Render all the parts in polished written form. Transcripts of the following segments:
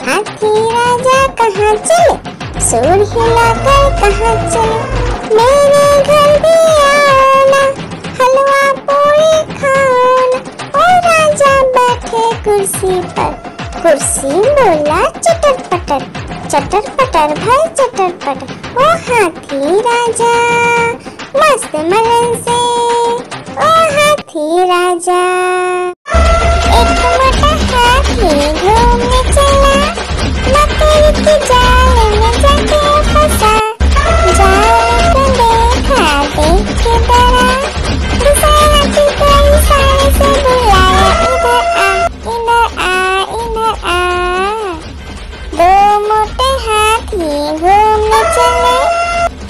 हाथी राजा कहाँ चले, सूर हिलाकर कहाँ चले। मेरे घर भी आना, हलवा पूरी खाना। ओ राजा बैठे कुर्सी पर, कुर्सी बोला चटर पटर, चटर पटर भाई चटर पटर। ओ हाथी राजा मस्त मलन से, ओ हाथी राजा। एक मोटा हाथी घूमने चला, मकड़ी के जाल में जाके फंसा। जाल को देखा, देख के डरा, दूसरे हाथी को इशारे से बुलाया, इधर आ, इधर आ, इधर आ। दो मोटे हाथी घूमने चले,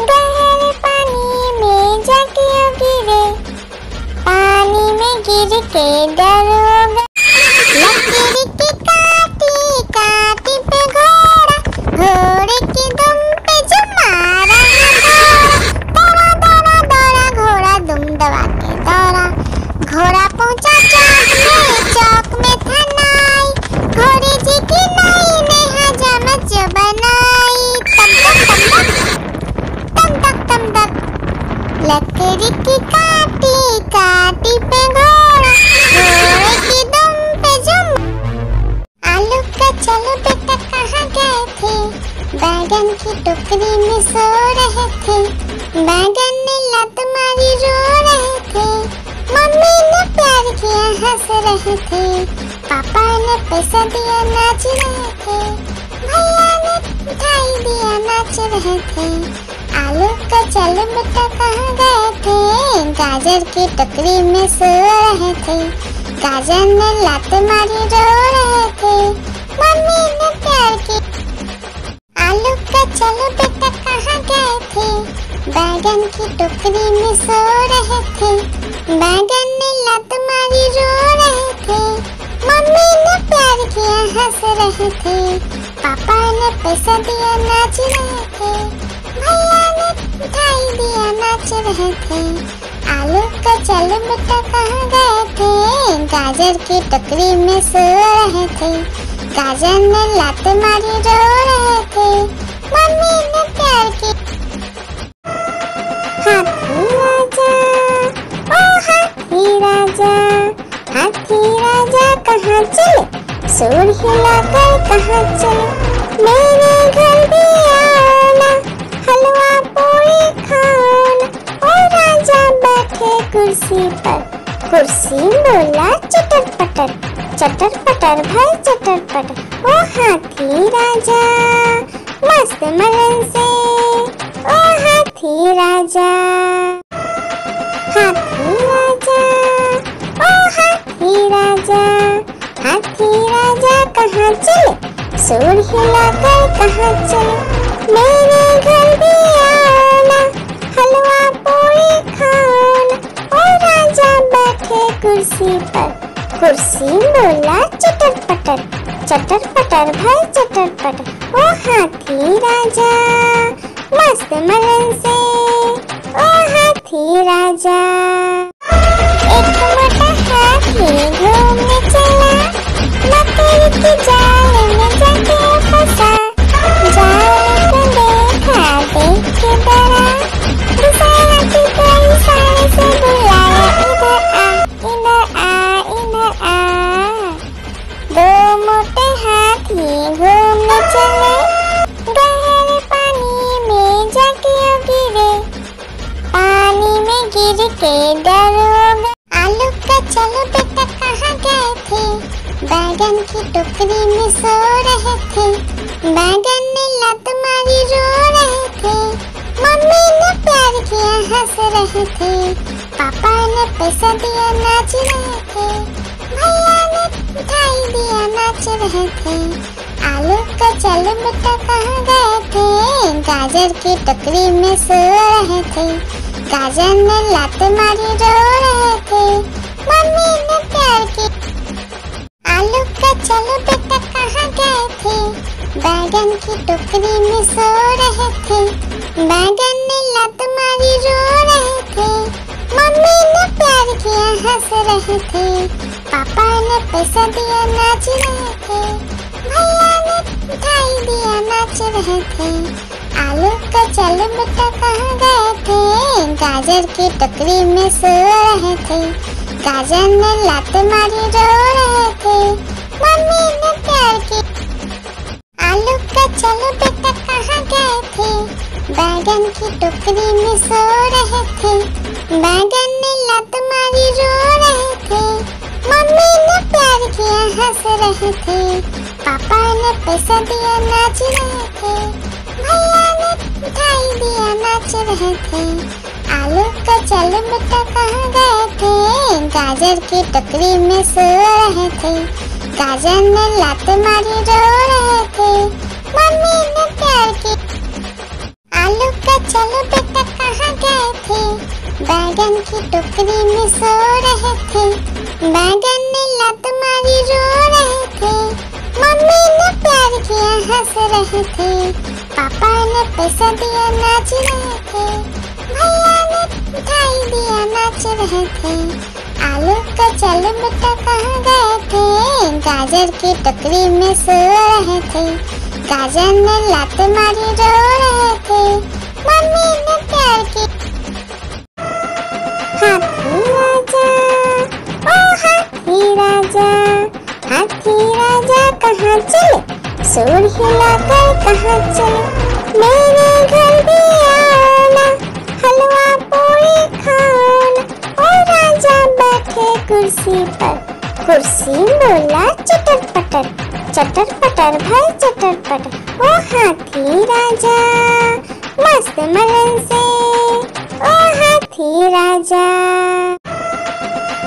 गहरे पानी में जाके गिरे। पानी में गिर के डर हो गया, लकड़ी की काटी काटी पे घोड़ा, घोड़े की दुम पे जो मारा दौड़ा दौड़ा दौड़ा घोड़ा दुम दबा के दौड़ा। घोड़ा पहुंचा चौक में था नाई, घोड़े जी की नाई ने हजामत जो बनाई। तम तक तम तक, लकड़ी की काटी काटी पे घोड़ा, घोड़े की दुम पे जो। आलू का चलो बेटा कहाँ गए थे, बैगन की टोकरी में सो रहे थे। बैगन ने लात मारी रो रहे थे, मम्मी ने प्यार किया हंस रहे थे, पापा ने पैसा दिया नाच रहे थे, भैया ने मिठाई दिया नाच रहे थे। आलू का चलो बेटा कहाँ गए थे, गाजर की टोकरी में सो रहे थे। गाजर ने लात मारी रो रहे थे, मम्मी ने प्यार की। आलू का चलो बेटा कहाँ गए थे, बैगन की टोकरी में सो रहे थे। बैगन ने लात मारी रो रहे थे, मम्मी ने प्यार किया हंस रहे थे, पापा ने पैसा दिया नाच रहे थे, भैया ने मिठाई दिया नाच रहे थे। आलू का चलो बेटा कहाँ गए थे, गाजर की टोकरी में सो रहे थे। गाजर ने लात मारी रो रहे थे, मम्मी ने प्यार की। हाथी राजा, ओ हाथी राजा, हाथी राजा कहाँ चले, सूर हिलाकर कहाँ चले। मेरे घर भी आना, हलवा पूरी खाना। ओ राजा बैठे कुर्सी पर, कुर्सी बोला चटर पटर, चटर पटर भाई चटर पटर। ओ हाथी राजा मस्त मलन से, ओ हाथी राजा। हाथी राजा, ओ हाथी राजा, हाथी राजा कहाँ चले, सूर हिलाकर कहाँ चले। मेरे घर भी आना, हलवा पूरी खाना। ओ राजा बैठे कुर्सी पर, कुर्सी बोला चटर पटर, चटर पटर भाई चटर पटर। ओ हाथी राजा मस्त मलन से, ओ हाथी राजा। एक मोटा हाथी घूमने चला, मकड़ी के जाल में जाके फंसा। जाल को देखा, देख के डरा, दूसरे हाथी को इशारे से बुलाया, इधर आ, इधर आ, इधर आ। दो मोटे हाथी घूमने चले, गहरे पानी में जाके गिरे। पानी में गिर के डर हो गया। आलू का चलो बेटा कहाँ गए थे, बैगन की टोकरी में सो रहे थे। बैगन ने लात मारी रो रहे थे, मम्मी ने प्यार किया हंस रहे थे, पापा ने पैसा दिया नाच रहे थे, भैया ने मिठाई दिया नाच रहे थे। आलू का चलो बेटा कहाँ गए थे, गाजर की टोकरी में सो रहे थे। गाजर ने लात मारी रो रहे थे, मम्मी ने प्यार की। आलू का चलो बेटा कहाँ गए थे, बैगन की टोकरी में सो रहे थे। बैगन ने लात मारी रो रहे थे, मम्मी ने प्यार किया हंस रहे थे, पापा ने पैसा दिया नाच रहे थे, भैया ने मिठाई दिया नाच रहे थे। आलू का चल बेटा कहाँ गए थे, गाजर की टोकरी में सो रहे थे। गाजर ने लात मारी रो रहे थे, मम्मी ने प्यार की। आलू का चल बेटा कहाँ गए थे, बैगन की टोकरी में सो रहे थे। बैगन ने लात मारी रो रहे थे, मम्मी ने प्यार किया हंस रहे थे। पापा ने पैसा दिया नाच रहे थे, भैया ने मिठाई दिया नाच रहे थे। आलू का चल बेटा कहाँ गए थे, गाजर की टोकरी में सो रहे थे। गाजर ने लात मारी रो रहे थे, मम्मी ने प्यार की। आलू का चल बेटा कहाँ गए थे, बैगन की टोकरी में सो रहे थे। बैगन ने लात मारी रो रहे थे, मम्मी ने प्यार किया हंस रहे थे। पापा ने पैसा दिया नाच रहे थे, भैया ने मिठाई दिया नाच रहे थे। आलू का चल बेटा कहाँ गए थे, गाजर की टोकरी में सो रहे थे। गाजर ने लात मारी रो रहे थे, मम्मी ने प्यार की। हाथी राजा ओ हाथी राजा, हाथी राजा कहाँ चले, सूर हिलाकर कहाँ चले। मेरे घर भी आना, हलवा पूरी खाना। ओ राजा बैठे कुर्सी पर, कुर्सी बोला चटर पटर, चटर पटर भाई चटर पटर। ओ हाथी राजा मस्त मलन से, ओ हाथी राजा।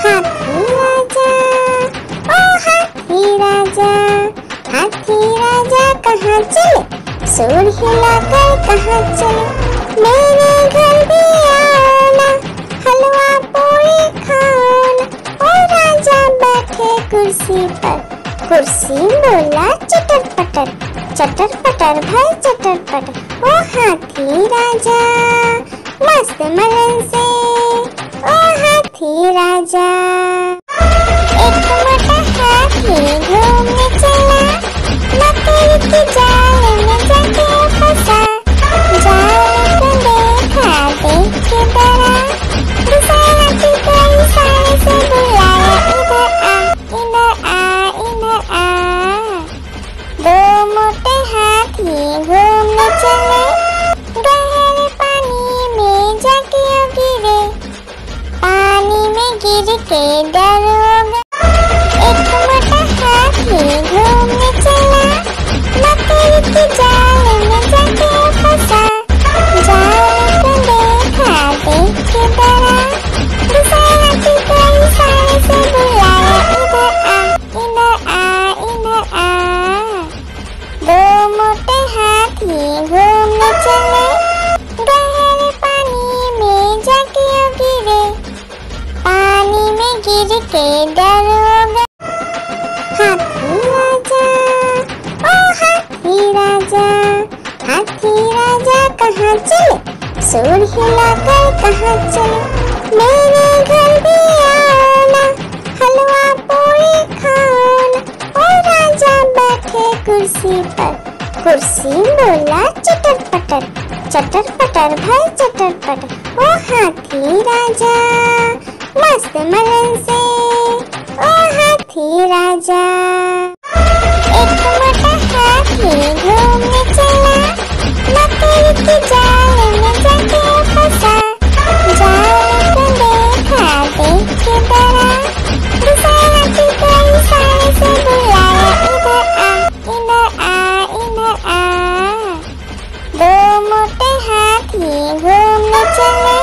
हाथी राजा ओ हाथी राजा, हाथी राजा कहाँ चले, सूर हिलाकर कहाँ चले। मेरे घर भी आना, हलवा पूरी खाना। ओ राजा बैठे कुर्सी पर, कुर्सी बोला चटर पटर, चटर पटर भाई चटर पटर। ओ हाथी राजा मस्त मलन से, ओ हाथी राजा। एक मोटा हाथी घूमने चला, मकड़ी के जाल में जाके फंसा। जाल को देखा देख के डरा, दूसरा हाथी को इशारे से बुलाया, इधर आ इधर आ। दो मोटे हाथी घूमने चले, गहरे पानी में जाके गिरे। पानी में गिर के डर हो गया। एक मोटा हाथी घूमने चला, मकड़ी के जाल में जाके फंसा। जाल को देखा देख के डरा, दूसरा हाथी को इशारे से बुलाया, इधर आ इधर आ। दो मोटे हाथी घूमने चले, गहरे पानी में जाके गिरे। पानी में गिर के डर हो गया। हाथी राजा ओ हाथी राजा, हाथी राजा कहाँ चले, सूर हिलाकर कहाँ चले। मेरे घर भी आना, हलवा पूरी खाना। ओ राजा बैठे कुर्सी पर, कुर्सी बोला चटर पटर, चटर पटर भाई चटर पटर। ओ हाथी राजा मस्त मलन से, ओ हाथी राजा। एक मोटा हाथी घूमने चला, मकड़ी के जाल में जाके फंसा। जाल को देखा देख के डरा, दूसरा हाथी को इशारे से बुलाया, इधर आ इधर आ। दो मोटे हाथी घूमने चले,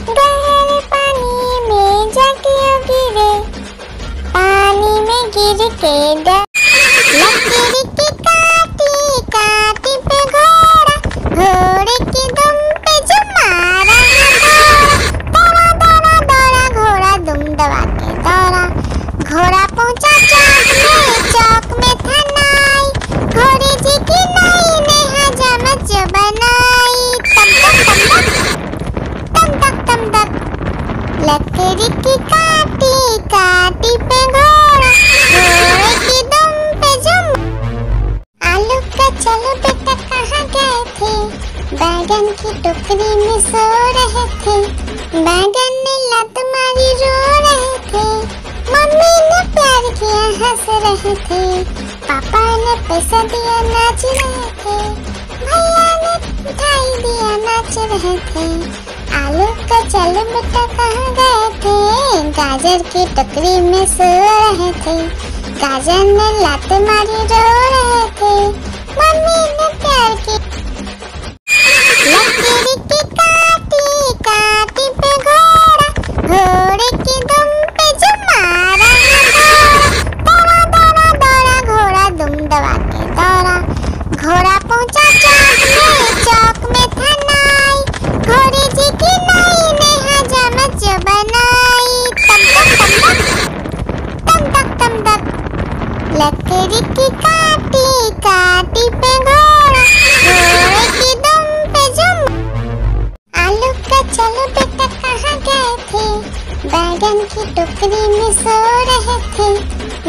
गहरे पानी में जाके गिरे। पानी में गिर के डर। लकड़ी की काटी काटी पे घोड़ा, घोड़े की दुम पे जो मारा है दौड़ा, दौड़ा दौड़ा दौड़ा घोड़ा दुम दबा की टोकरी में सो रहे थे, बैगन ने लात मारी रो रहे थे, मम्मी ने प्यार किया हंस रहे थे, पापा ने पैसा दिया नाच रहे थे, भैया ने मिठाई दिया नाच रहे थे। आलू का चलो बेटा कहाँ गए थे, गाजर की टोकरी में सो रहे थे, गाजर ने लात मारी रो रहे थे, मम्मी ने प्यार की। लकड़ी की काटी काटी पे घोड़ा, घोड़े की दुम पे जो मारा दौड़ा दौड़ा दौड़ा घोड़ा दुम दबा के दौड़ा, घोड़ा पहुंचा चौक में था नाई, घोड़े जी की नाई ने हजामत जो बनाई, तम तक तम तक। लकड़ी की काटी काटी पे घोड़ा, घोड़े की दुम पे जो। आलू का चलो बेटा कहाँ गए थे, बैगन की टोकरी में सो रहे थे,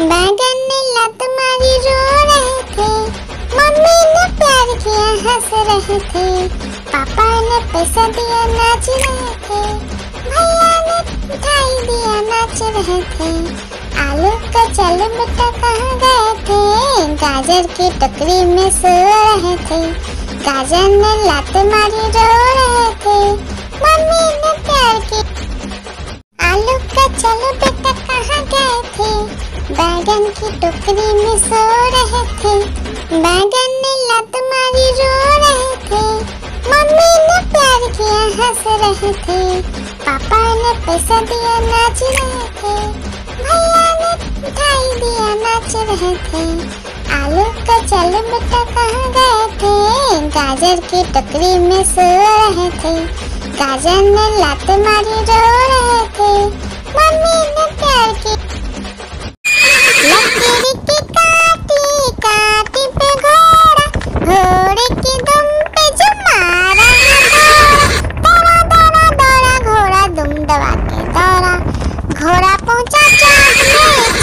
बैगन ने लात मारी रो रहे थे, मम्मी ने प्यार किया हंस रहे थे, पापा ने पैसा दिया नाच रहे थे, भैया ने मिठाई दिया नाच रहे थे। आलू का चलो बेटा कहाँ गए थे, गाजर की टोकरी में सो रहे थे, गाजर ने लात मारी रो रहे थे, मम्मी ने प्यार की। आलू का चलो बेटा कहाँ गए थे, बैगन की टोकरी में सो रहे थे, बैगन ने लात मारी रो रहे थे, मम्मी ने प्यार किया हंस रहे थे, पापा ने पैसा दिया नाच रहे थे, भैया ने मिठाई दिया नाच रहे थे। आलू का चलो बेटा कहाँ गए थे, गाजर की टोकरी में सो रहे थे, गाजर ने लात मारी रो रहे थे, मम्मी ने प्यार की। लकड़ी की काटी काटी पे घोड़ा, घोड़े की दुम पे जो मारा दौड़ा दौड़ा दौड़ा घोड़ा दुम दबा के दौड़ा, घोड़ा पहुंचा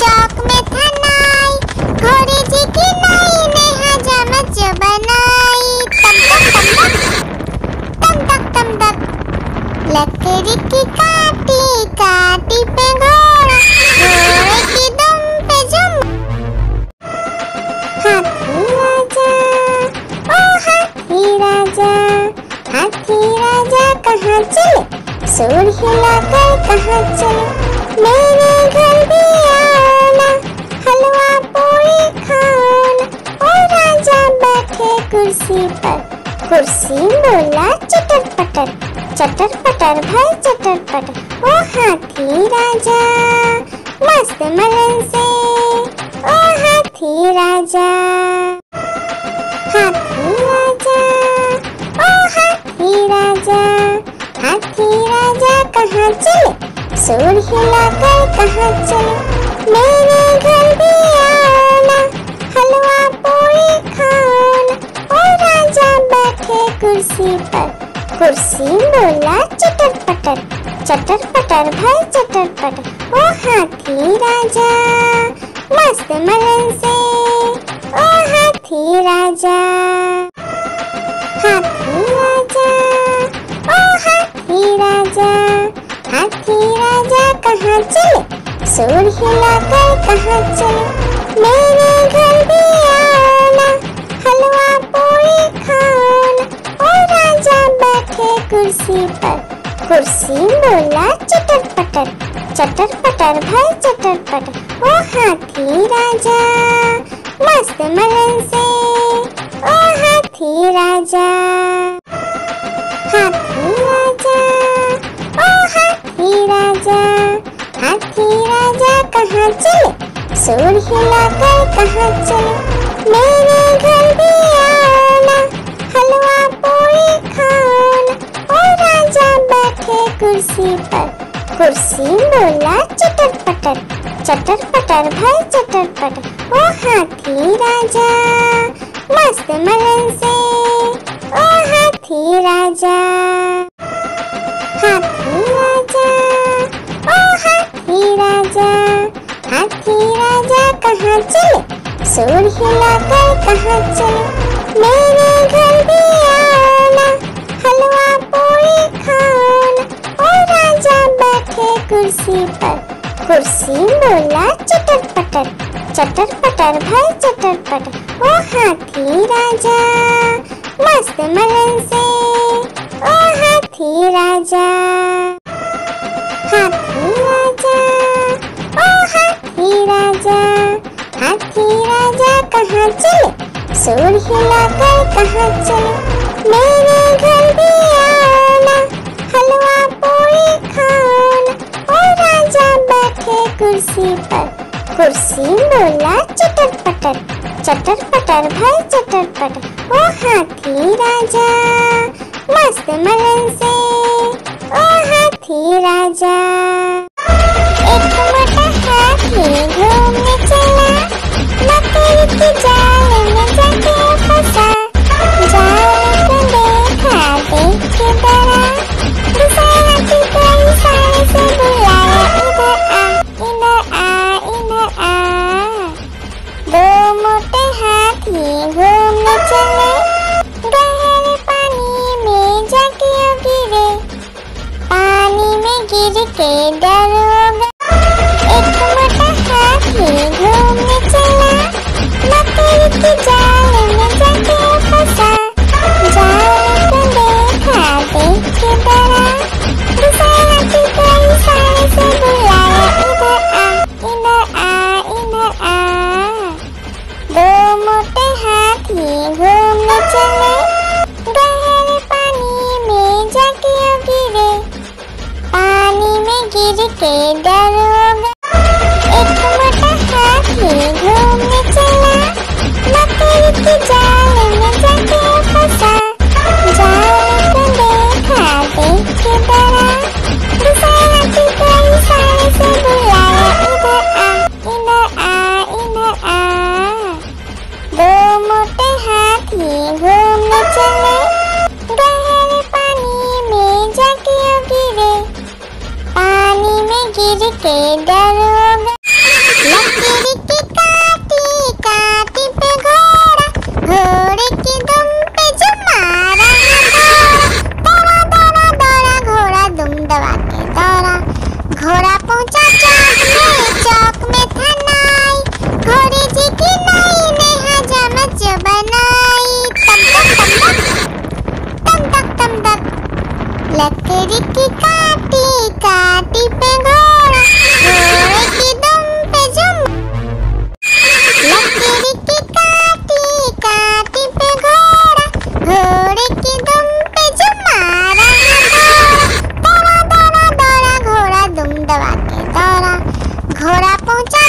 चौक में था नाई, घोड़े जी की नाई ने हजामत जो बनाई, तम तक। लकड़ी की काटी काटी पे घोड़ा, घोड़े की दुम पे जो। हाथी राजा ओ हाथी राजा, हाथी राजा कहाँ चले, सूर हिलाकर कहाँ चले, मेरे घर भी आना, हलवा पूरी खाना। ओ राजा बैठे कुर्सी पर, कुर्सी बोला चटर पटर, चटर पटर भाई चटर पटर। ओ हाथी राजा मस्त मलन से, ओ हाथी राजा, हाथी राजा ओ हाथी राजा, हाथी राजा कहाँ चले, सूर हिलाकर कहाँ चले, मेरे घर भी आना, हलवा पूरी खाना। ओ राजा बैठे कुर्सी पर, कुर्सी बोला चटर पटर भाई चटर पटर। ओ हाथी राजा मस्त मलन से, ओ हाथी राजा, हाथी राजा ओ हाथी राजा, हाथी राजा कहाँ चले, सूर हिलाकर कहाँ चले, मेरे घर भी आना, हलवा पूरी खाना। ओ राजा बैठे कुर्सी पर, कुर्सी बोला चटर पटर भाई चटर पटर। ओ हाथी राजा मस्त मलन से, ओ हाथी राजा, हाथी राजा ओ हाथी राजा, हाथी राजा कहाँ चले, सूर हिलाकर कहाँ चले, मेरे घर भी आना, हलवा पूरी खाना। ओ राजा बैठे कुर्सी पर, कुर्सी बोला चटर पटर भाई चटर पटर। ओ हाथी राजा मस्त मलन से, ओ हाथी राजा, हाथी राजा ओ हाथी राजा, हाथी राजा कहाँ चले, सूर हिलाकर कहाँ चले, मेरे घर भी आना, हलवा पूरी खाओ ना। ओ राजा बैठे कुर्सी पर, कुर्सी बोला चटर पटर, चटर पटर भाई चटर पटर। ओ हाथी राजा मस्त मलन से, ओ हाथी राजा, हाथी राजा, ओ हाथी राजा, हाथी राजा कहाँ चले, सूंड हिलाकर कहाँ चले। मेरे घर भी आओ ना, हलवा पूरी खाओ ना। ओ राजा बैठे कुर्सी पर, कुर्सी बोला चटर पटर, चटर पटर भाई चटर पटर। ओ हाथी राजा मस्त मलन से, ओ हाथी राजा। एक मोटा हाथी घूमने चला, मकड़ी की जाल में जाके फंसा। जाल को देखा देख के डरा, दूसरा हाथी को इशारे से बुलाया, इधर आ, इधर आ, इधर आ। दो मोटे हाथी घूमने चले, गहरे पानी में जाके गिरे, पानी में गिर के डर हो गया। एक मोटा हाथी घूमने चला, मकड़ी की जाल में जाके फंसा। जाल को देखा देख के डरा, दूसरा हाथी को इशारे से बुलाया, इधर आ, इधर आ, इधर आ। दो मोटे हाथी घूमने चले, गहरे पानी में जाके गिरे, पानी में गिर के डर हो गया। एक मोटा हाथी घूमने चला, मकड़ी की जाल में जाके फंसा। जाल को देखा देख के डरा, दूसरा हाथी को इशारे से बुलाया, इधर आ, इधर आ, इधर आ। दो मोटे हाथी घूमने चले, गहरे पानी में जाके गिरे, पानी में गिर के डर हो गया। लकड़ी की काटी काटी पे घोड़ा, घोड़े की दुम पे जो मारा दौड़ा दौड़ा दौड़ा घोड़ा दुम दबा के दौड़ा। घोड़ा पहुंचा चौक में था नाई, घोड़े जी की नाई ने हजामत जो बनाई। तम तक तम तक, लकड़ी की काटी काटी पे घोड़ा, घोड़े की दुम पे जो, लकड़ी की काटी काटी पे घोड़ा, घोड़े की दुम पे जो मारा दौड़ा दौड़ा दौड़ा घोड़ा दुम दबा के दौड़ा। घोड़ा पहुंचा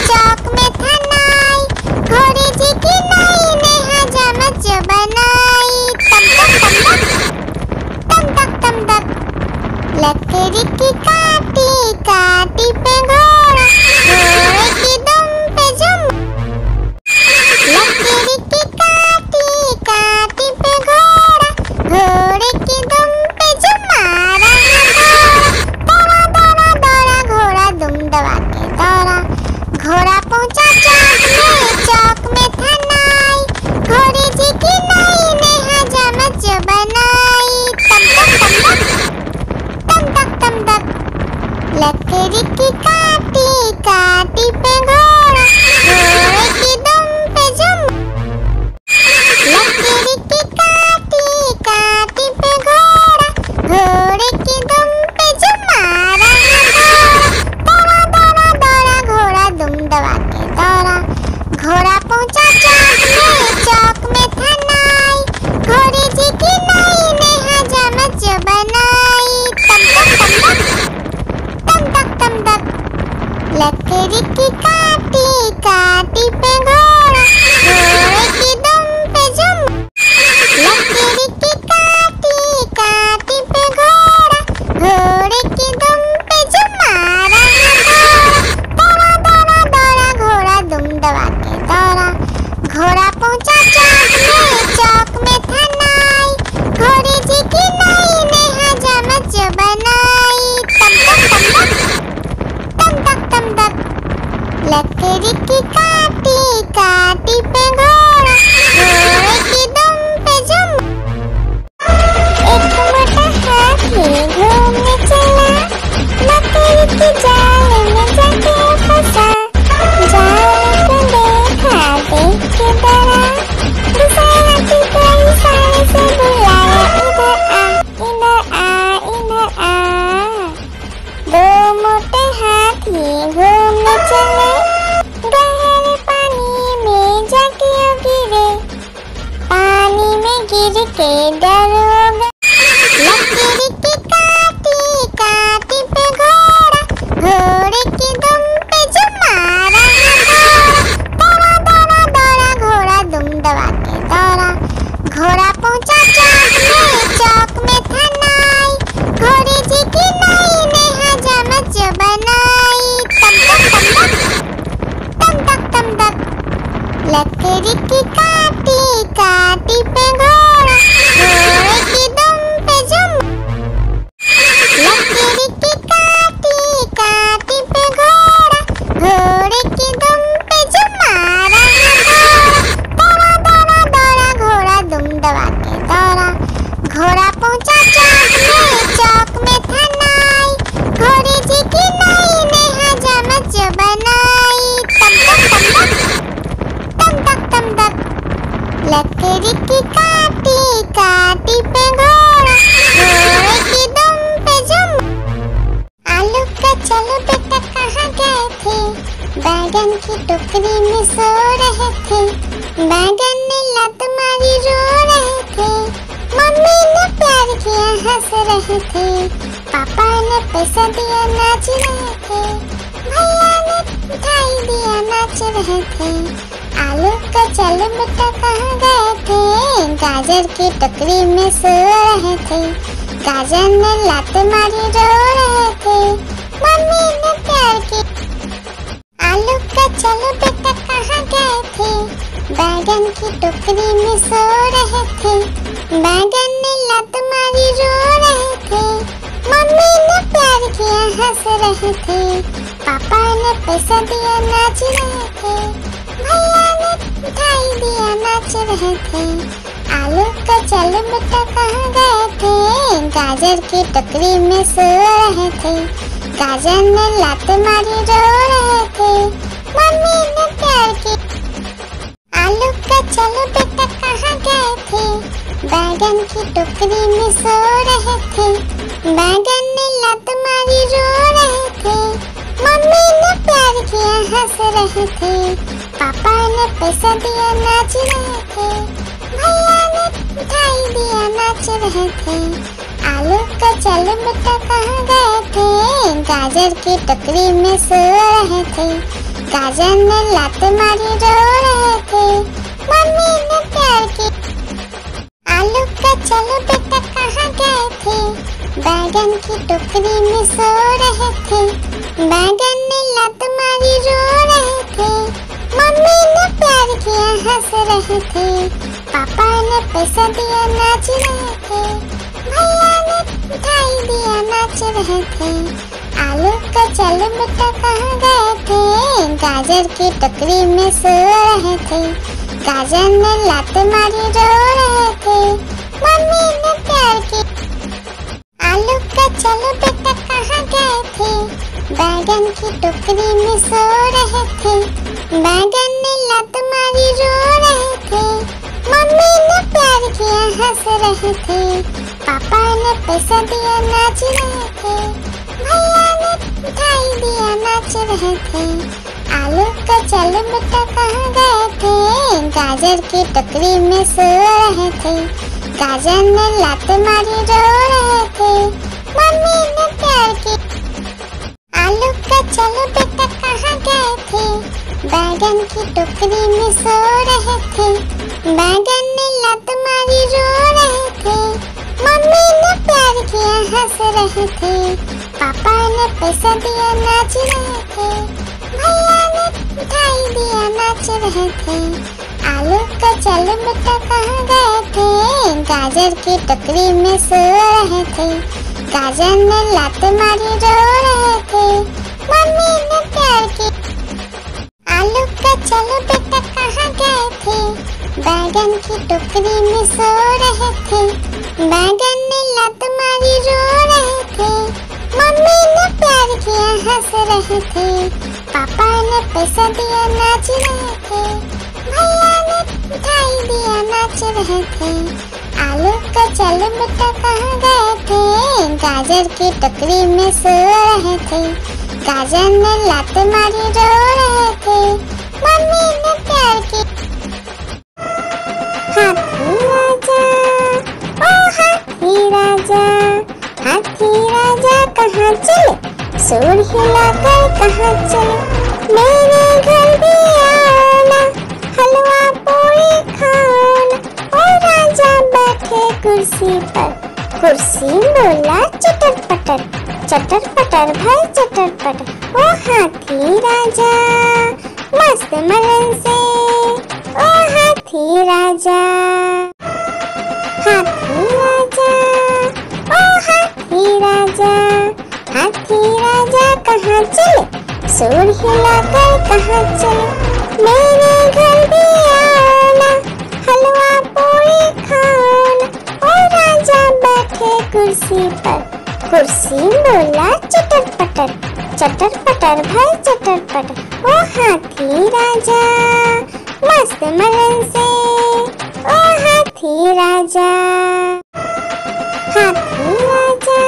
चौक में था नाई, घोड़े जी की नाई ने हजामत जो बनाई। तम तक, लकड़ी की काटी काटी पे घोड़ा, घोड़े की दुम पे जो, लकड़ी की काटी काटी पे घोड़ा, घोड़े की दुम पे जो मारा दौड़ा दौड़ा दौड़ा घोड़ा दुम दबा के दौड़ा। घोड़ा पहुंचा चौक में था नाई, घोड़े जी की नाई ने हजामत जो बनाई। तम तक, लकड़ी की काटी काटी पे घोड़ा, घोड़े की दुम पे जो, लकड़ी की काटी काटी पे घोड़ा, घोड़े की दुम पे जो मारा दौड़ा दौड़ा दौड़ा घोड़ा दुम दबा के दौड़ा। घोड़ा पहुंचा चौक में था नाई, घोड़े जी की नाई ने हजामत जो बनाई। तम तक, लकड़ी की काटी काटी पे घोड़ा, घोड़े की दुम पे जो, लकड़ी की काटी काटी पे घोड़ा, घोड़े की दुम पे जो मारा दौड़ा दौड़ा दौड़ा घोड़ा दुम दबा के दौड़ा। घोड़ा पहुंचा चौक में था नाई, घोड़े जी की नाई ने हजामत जो बनाई। तम तक, लकड़ी की काटी काटी पे घोड़ा, घोड़े की दुम पे जो, लकड़ी की काटी काटी पे घोड़ा, घोड़े की दुम पे जुम। आलू का चलो बेटा कहाँ गए थे, बैगन की टोकरी में सो रहे थे। बैगन ने लात मारी रो रहे थे, मम्मी ने प्यार किया हंस रहे थे। पापा ने पैसा दिया नाच रहे थे, भैया ने मिठाई दिया नाच रहे थे। आलू का चलो बेटा कहाँ गए थे, गाजर की टोकरी में सो रहे थे। गाजर ने लात मारी रो रहे थे, मम्मी ने प्यार की। आलू का चलो बेटा कहाँ गए थे, बैगन की टोकरी में सो रहे थे। बैगन ने लात मारी रो रहे थे, मम्मी ने प्यार किया हंस रहे थे। पापा ने पैसा दिया नाच रहे थे, भैया ने मिठाई दिया नाच रहे थे। आलू का चलो बेटा कहाँ गए थे, गाजर की टोकरी में सो रहे थे। गाजर ने लात मारी रो रहे थे, मम्मी ने प्यार की। आलू का चलो बेटा कहाँ गए थे, बैगन की टोकरी में सो रहे थे। बैगन ने लात मारी रो रहे थे, मम्मी ने प्यार किया हंस रहे थे। पापा ने पैसा दिया नाच रहे थे, भैया ने मिठाई दिया नाच रहे थे। आलू का चलो बेटा कहाँ गए थे, गाजर की टोकरी में सो रहे थे। गाजर ने लात मारी रो रहे थे, मम्मी ने प्यार की। आलू का चलो बेटा कहाँ गए थे, बैगन की टोकरी में सो रहे थे। बैगन ने लात मारी रो रहे थे, मम्मी ने प्यार किया हंस रहे थे। पापा ने पैसा दिया नाच रहे थे, भैया ने मिठाई दिया नाच रहे थे। आलू का चलो बेटा कहाँ गए थे, गाजर की टोकरी में सो रहे थे। गाजर ने लात मारी रो रहे थे, मम्मी ने प्यार की। आलू का चलो बेटा कहाँ गए थे, बैगन की टोकरी में सो रहे थे। बैगन ने लात मारी रो रहे थे, मम्मी ने प्यार किया हंस रहे थे। पापा ने पैसा दिया नाच रहे थे, भैया ने मिठाई दिया नाच रहे थे। आलू का चलो बेटा कहाँ गए थे, गाजर की टोकरी में सो रहे थे। गाजर ने लात मारी रो रहे थे, मम्मी ने प्यार की। आलू का चलो बेटा कहाँ गए थे, बैगन की टोकरी में सो रहे थे। बैगन ने लात मारी रो रहे थे, मम्मी ने प्यार किया हंस रहे थे। पापा ने पैसा दिया नाच रहे थे, भैया ने मिठाई दिया नाच रहे थे। आलू का चलो बेटा कहाँ गए थे, गाजर की टोकरी में सो रहे थे। गाजर ने लात मारी रो रहे थे, मम्मी ने प्यार की। आलू का चलो बेटा कहाँ गए थे, बैगन की टोकरी में सो रहे थे। बैगन ने लात मारी रो रहे थे, मम्मी ने प्यार किया हंस रहे थे। पापा ने पैसा दिया नाच रहे थे, भैया ने मिठाई दिया नाच रहे थे। आलू का चलो बेटा कहाँ गए थे, गाजर की टोकरी में सो रहे थे। गाजर ने लात मारी रो रहे थे, मम्मी ने प्यार की। हाथी राजा ओ हाथी राजा, हाथी राजा कहाँ चले, सूर हिलाकर कहाँ चले। मेरे घर भी आना, हलवा पूरी खाना। ओ राजा बैठे कुर्सी पर, कुर्सी बोला चटर पटर, चटर पटर भाई चटर पटर। ओ हाथी राजा मस्त मलन से, ओ हाथी राजा। हाथी राजा ओ हाथी राजा, हाथी राजा कहाँ चले, सूर हिलाकर कहाँ चले। मेरे घर भी आना, हलवा पूरी खाना। ओ राजा बैठे कुर्सी पर, कुर्सी बोला चटर पटर, चटर पटर भाई चटर पटर। ओ हाथी राजा मस्त मलन से, ओ हाथी राजा। हाथी राजा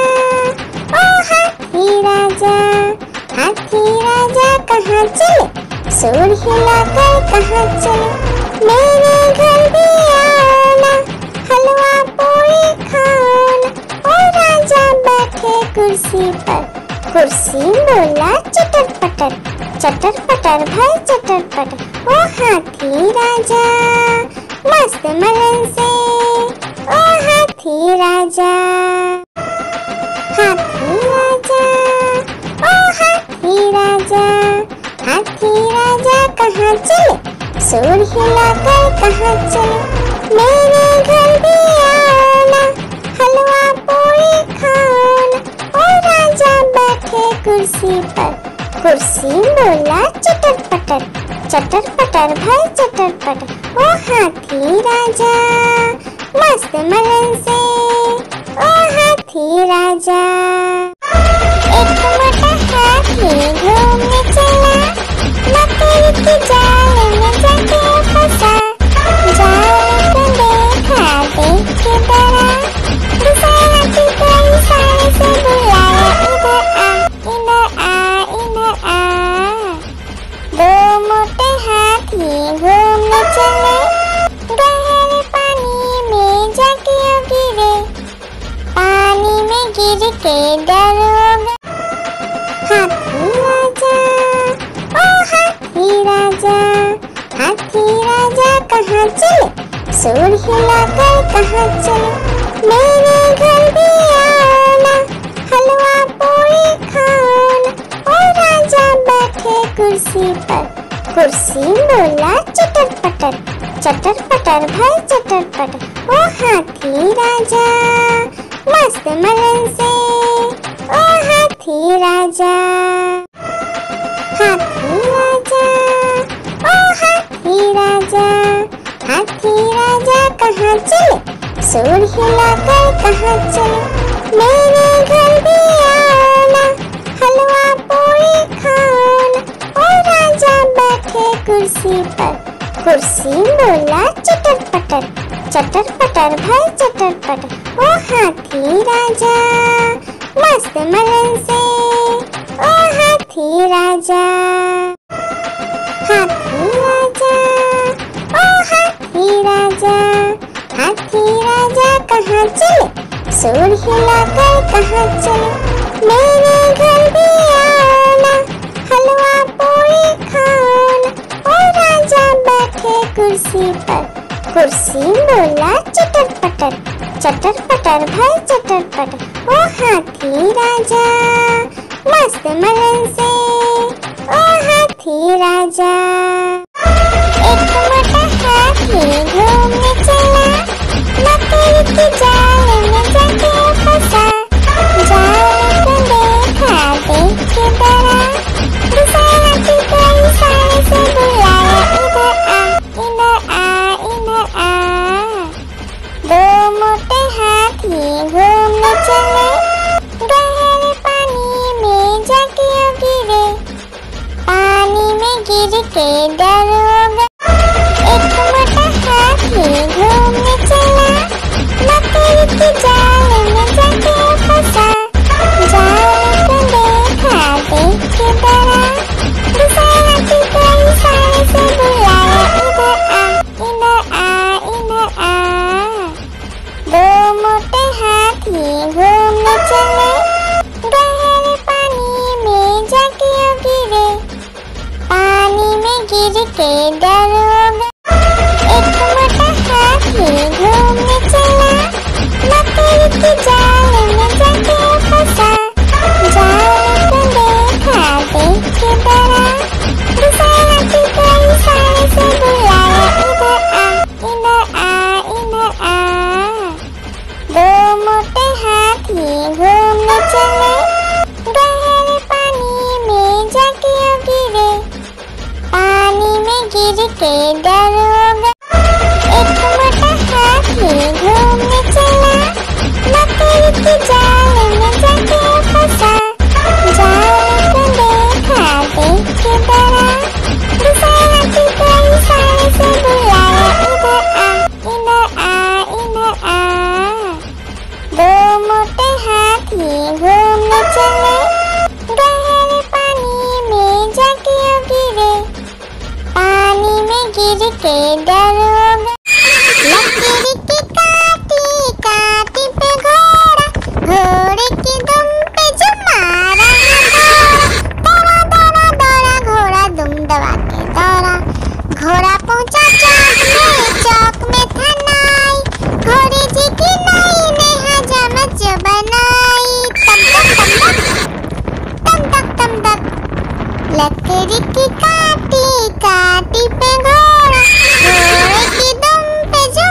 ओ हाथी राजा, हाथी राजा कहाँ चले, सूंड हिलाकर कहाँ चले, मेरे घर भी आना, हलवा पूरी खाना। ओ राजा बैठे कुर्सी पर, कुर्सी बोला चटर पटर, चटर पटर भाई चटर पटर। ओ हाथी राजा मस्त मलन से, ओ हाथी राजा। हाथी राजा ओ हाथी राजा, हाथी राजा कहाँ चले, सूंड हिलाकर कहाँ चले, मेरे घर भी आना, हलवा पूरी खाना। ओ राजा बैठे कुर्सी पर, कुर्सी बोला चटर पटर, चटर पटर भाई चटर पटर। ओ हाथी राजा मस्त मलन से, ओ हाथी राजा। एक मोटा हाथी घूमने चला, मकड़ी की जाल में जाके फंसा, जाल को देखा देख के डरा, दूसरा हाथी को इशारे से बुलाया, इधर आ इधर आ इधर आ। दो मोटे हाथी घूमने चले, गहरे पानी में जाके गिरे, पानी में गिर के डर हो गए। हाथी राजा ओ हाथी राजा, हाथी राजा कहाँ चले, सूंड हिलाकर कहाँ चले, मेरे घर भी आना, हलवा पूरी खाना। ओ राजा बैठे कुर्सी पर, कुर्सी बोला चटर पटर, चटर पटर भाई चटर पटर। ओ हाथी राजा मस्त मलन से, ओ हाथी राजा। हाथी राजा ओ हाथी राजा, हाथी राजा कहाँ चले, सूंड हिलाकर कहाँ चले, मेरे घर भी आना, हलवा पूरी खाना। ओ राजा बैठे कुर्सी पर, कुर्सी बोला चटर पटर, चटर पटर भाई चटर पटर। ओ हाथी राजा मस्त मलन से, ओ हाथी राजा। हाथी राजा ओ हाथी राजा, हाथी राजा कहाँ चले, सूंड हिलाकर कहाँ चले, मेरे घर भी आना, हलवा पूरी खाना। ओ राजा बैठे कुर्सी पर, कुर्सी बोला चटर पटर, चटर पटर भाई चटर पटर। ओ हाथी राजा मस्त मलन से, ओ हाथी राजा। एक मोटा हाथी घूमने चला, मकड़ी की जाल में जाके फंसा, जाल को देखा देख के डरा, दूसरा हाथी को इशारे से बुलाया, इधर आ इधर आ। दो मोटे हाथी घूमने चले, गहरे पानी में जाके गिरे, पानी में गिर के डर हो गए। एक मोटा हाथी घूमने चला, मकड़ी की जाल में जाके फंसा, जाल को देखा देख के डरा, दूसरा हाथी को इशारे से बुलाया, इधर आ इधर आ। दो मोटे हाथी घूमने चले, गहरे पानी में जाके गिरे, पानी में गिर के डरोगे। लकड़ी की काटी काटी पे घोड़ा, घोड़े की दुम पे जो मारा दौड़ा दौड़ा दौड़ा घोड़ा दुम दबा के दौड़ा। घोड़ा पहुंचा चौक में था नाई, घोड़े जी की नाई ने हजामत जो बनाई। तम तक लकड़ी की काटी काटी पे घोड़ा, घोड़े की दुम पे जो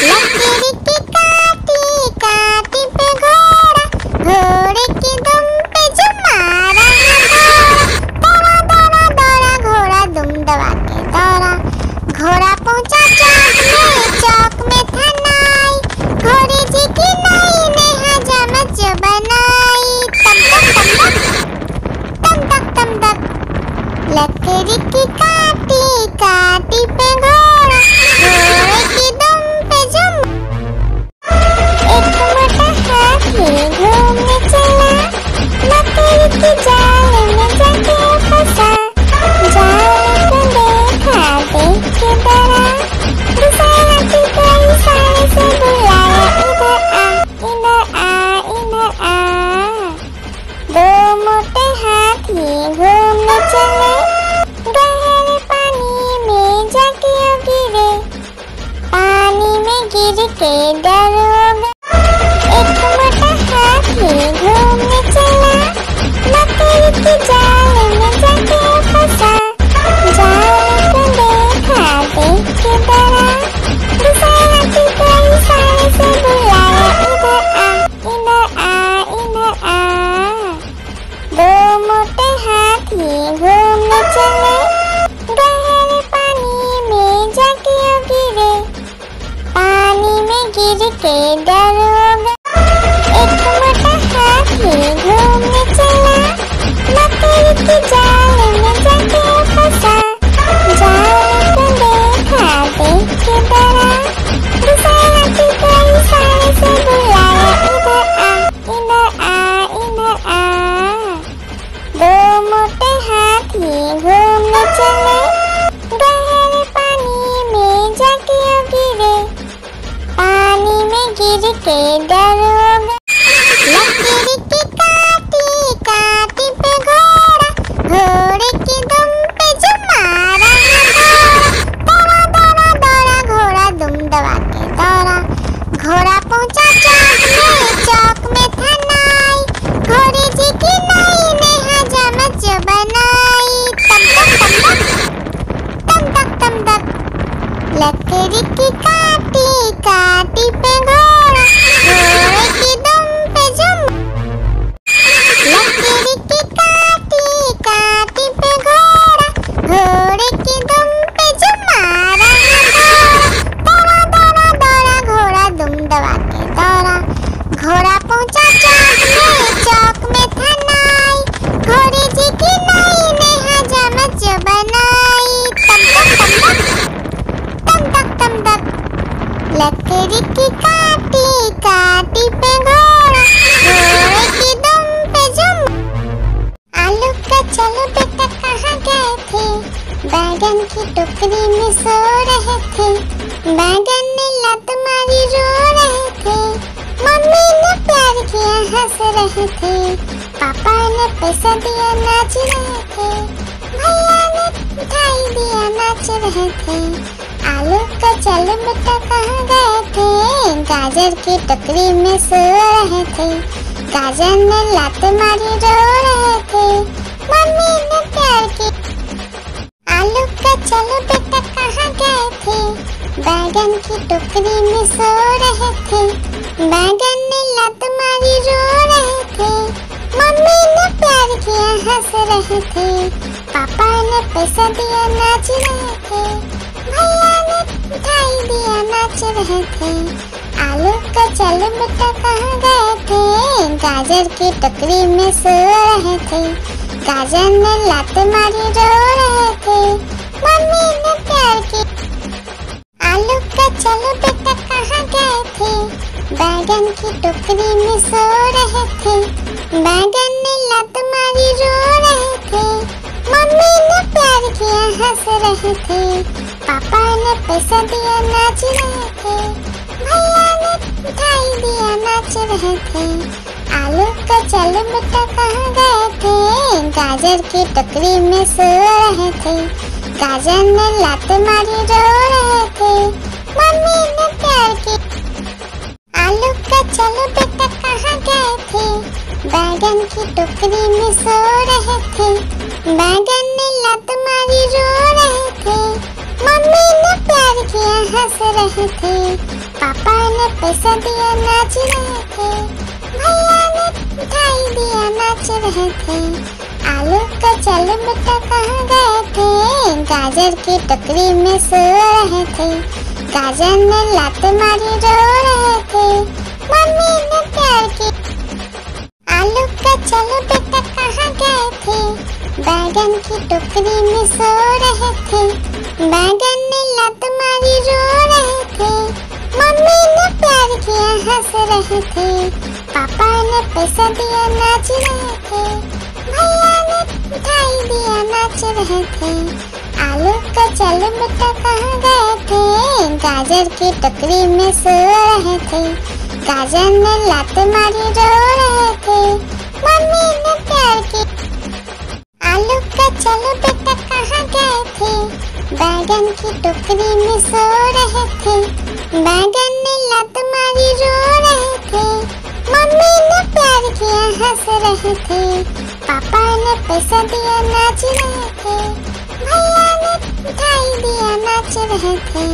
लकड़ी की काटी काटी पे घोड़ा, घोड़े की दुम पे जो मारा दौड़ा दौड़ा दौड़ा घोड़ा दुम दबा के दौड़ा। घोड़ा पहुंचा चौक में था नाई, घोड़े जी की नाई ने हजामत जो बनाई। तम तक लकड़ी की काटी काटी पे घोड़ा, घोड़े की दुम पे जो एक मोटा हाथी घूमने चला, लकड़ी की जाल में जाके फंसा। जाल को देखा देख के डरा, दूसरे हाथी को इशारे से बुलाया, इधर आ इधर आ। दो मोटे हाथी घूमने चले, गहरे पानी में जाके गिरे, पानी में गिर के डरोगे। एक मोटा हाथी घूमने चला, लकड़ी की जाल में जाके फंसा। जाल को देखा देख के डरा, दूसरे हाथी को इशारे से बुलाया, इधर आ इधर आ। दो मोटे हाथी घूमने चले, गहरे पानी में जाके गिरे, पानी में गिर के डरोगे। एक मोटा हाथी घूमने चला, लकड़ी की जाल में जाके फंसा। जाल को देखा देख के डरा, दूसरे हाथी को इशारे से बुलाया, इधर आ इधर आ। दो मोटे हाथी घूमने चले, गहरे पानी में जाके गिरे, पानी में गिर के डरोगे। लकड़ी की काटी काटी पे घोड़ा, घोड़े की दुम पे जो मारा दौड़ा दौड़ा दौड़ा घोड़ा दुम दबा के दौड़ा। घोड़ा पहुंचा चौक में था नाई, घोड़े जी की नाई ने हजामत जो बनाई। तम तक लकड़ी की काटी काटी पे घोड़ा, घोड़े की दुम पे जो लकड़ी की काटी काटी पे घोड़ा, घोड़े की दुम पे जो मारा दौड़ा दौड़ा दौड़ा घोड़ा दुम दबा के दौड़ा। घोड़ा पहुंचा चौक में था नाई, घोड़े जी की नाई ने हजामत जो बनाई। तम तक लकड़ी की काटी काटी पे घोड़ा, घोड़े की दुम पे जो आलू का चलो बेटा कहाँ गए थे, बैगन की टोकरी में सो रहे थे। बैगन ने लत मारी रो रहे थे, मम्मी ने प्यार किया हंस रहे थे, पापा ने पैसा दिया नाच रहे थे, भैया ने मिठाई दिया नाच रहे थे। आलू का चलो बेटा कहाँ गए थे, गाजर की टोकरी में सो रहे थे। गाजर ने लात मारी रो रहे थे, मम्मी ने प्यार की। आलू का चलो बेटा कहाँ गए थे, बैगन की टोकरी में सो रहे थे। बैगन ने लात मारी रो रहे थे, मम्मी ने प्यार किया हंस रहे थे, पापा ने पैसा दिया नाच रहे थे, भैया ने मिठाई दिया नाच रहे थे। आलू का चलो बेटा कहाँ गए थे, गाजर की टोकरी में सो रहे थे। गाजर ने लात मारी रो रहे थे, मम्मी ने प्यार की। आलू का चलो बेटा कहाँ गए थे, बैगन की टोकरी में सो रहे थे। बैगन ने लात मारी रो रहे थे, मम्मी ने प्यार किया हंस रहे थे, पापा ने पैसा दिया नाच रहे थे, भैया ने मिठाई दिया नाच रहे थे। आलू का चलो बेटा कहाँ गए थे, गाजर की टोकरी में सो रहे थे, गाजर ने लात मारी रो रहे थे, मम्मी ने प्यार की। आलू का चलो बेटा कहाँ गए थे, बैगन की टोकरी में सो रहे थे, बैगन ने लात मारी रो रहे थे, मम्मी ने प्यार किया हंस रहे थे, पापा ने पैसा दिया नाच रहे थे, भैया ने मिठाई दिया नाच रहे थे। आलू का चलो बेटा कहाँ गए थे, गाजर की टोकरी में सो रहे थे, गाजर ने लात मारी रो रहे थे, मम्मी ने प्यार की। आलू का चलो बेटा कहाँ गए थे, बैगन की टोकरी में सो रहे थे, बैगन ने लात मारी रो रहे थे, मम्मी ने प्यार किया हंस रहे थे, पापा ने पैसा दिया नाच रहे थे, भैया ने मिठाई दिया नाच रहे थे। आलू का चलो बेटा कहाँ गए थे, गाजर की टोकरी में सो रहे थे, गाजर ने लात मारी रो रहे थे, मम्मी ने प्यार की। आलू का चलो बेटा कहाँ गए थे, बैगन की टोकरी में सो रहे थे, बैगन ने लात मारी रो रहे थे, मम्मी ने प्यार किया हंस रहे थे, पापा ने पैसा दिया नाच रहे थे, भैया ने मिठाई दिया नाच रहे थे।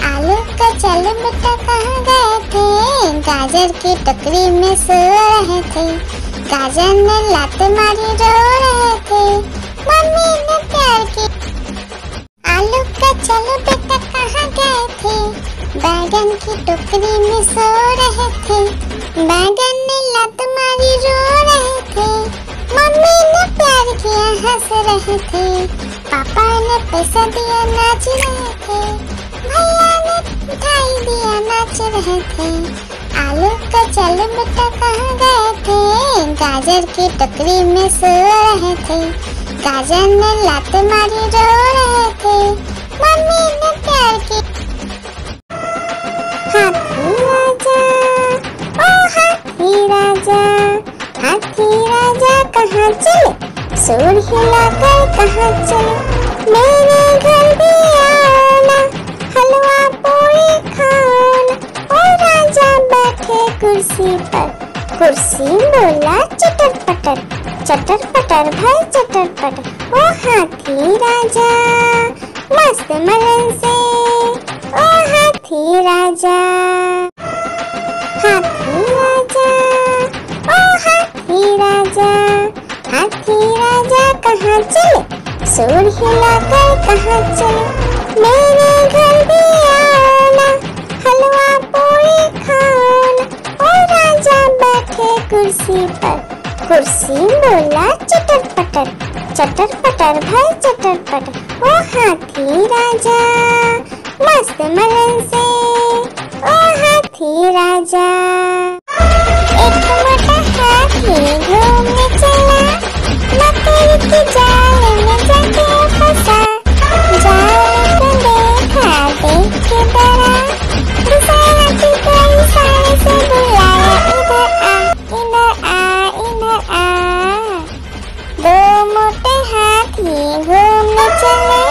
आलू का चलो बेटा कहाँ गए थे, गाजर की टोकरी में सो रहे थे, गाजर ने लात मारी रो रहे थे, मम्मी ने प्यार की। आलू का चलो बेटा कहाँ गए थे, बैगन की टोकरी में सो रहे थे, बैगन ने लात मारी रो रहे थे, मम्मी ने प्यार किया हंस रहे थे, पापा ने पैसा दिया नाच रहे थे, भैया ने मिठाई दिया नाच रहे थे। आलू का चलो बेटा कहाँ गए थे, गाजर की टोकरी में सो रहे थे, गाजर ने लात मारी रो रहे थे, मम्मी ने प्यार की। हाथी राजा ओ हाथी राजा, हाथी राजा कहाँ चले, सूर हिलाकर कहाँ चले, मेरे घर भी आना, हलवा पूरी खाना। ओ राजा बैठे कुर्सी पर, कुर्सी बोला चटर पटर भाई चटर पटर। ओ हाथी राजा मस्त मलन से, ओ हाथी राजा, हाथी राजा ओ हाथी राजा, हाथी राजा कहाँ चले, सूर हिलाकर कहाँ चले, मेरे घर भी आना, हलवा पूरी खाना। ओ राजा बैठे कुर्सी पर, कुर्सी बोला चटर पटर भाई चटर पटर। ओ हाथी राजा मस्त मलन से, ओ हाथी राजा। एक मोटा हाथी घूमने चला, मकड़ी के जाल में जाके फंसा, जाल को देखा देख के डरा, दूसरे हाथी को इशारे से बुलाया, इधर आ इधर आ। दो मोटे हाथी घूमने चले,